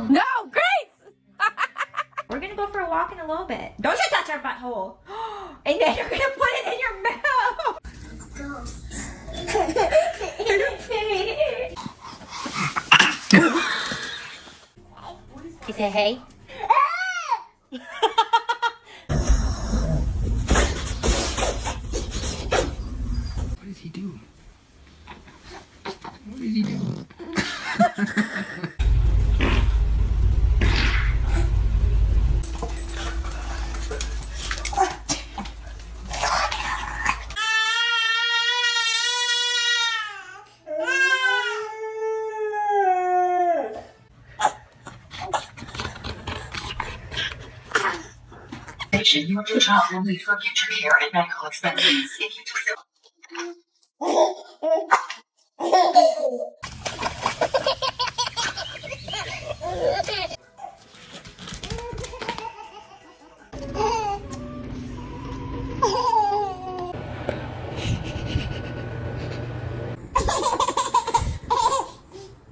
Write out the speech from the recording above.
No, Grace! We're gonna go for a walk in a little bit. Don't you touch our butthole! And then you're gonna put it in your mouth! You say hey? What did he do? What did he do? Your child will need for future care and medical expenses if you took them.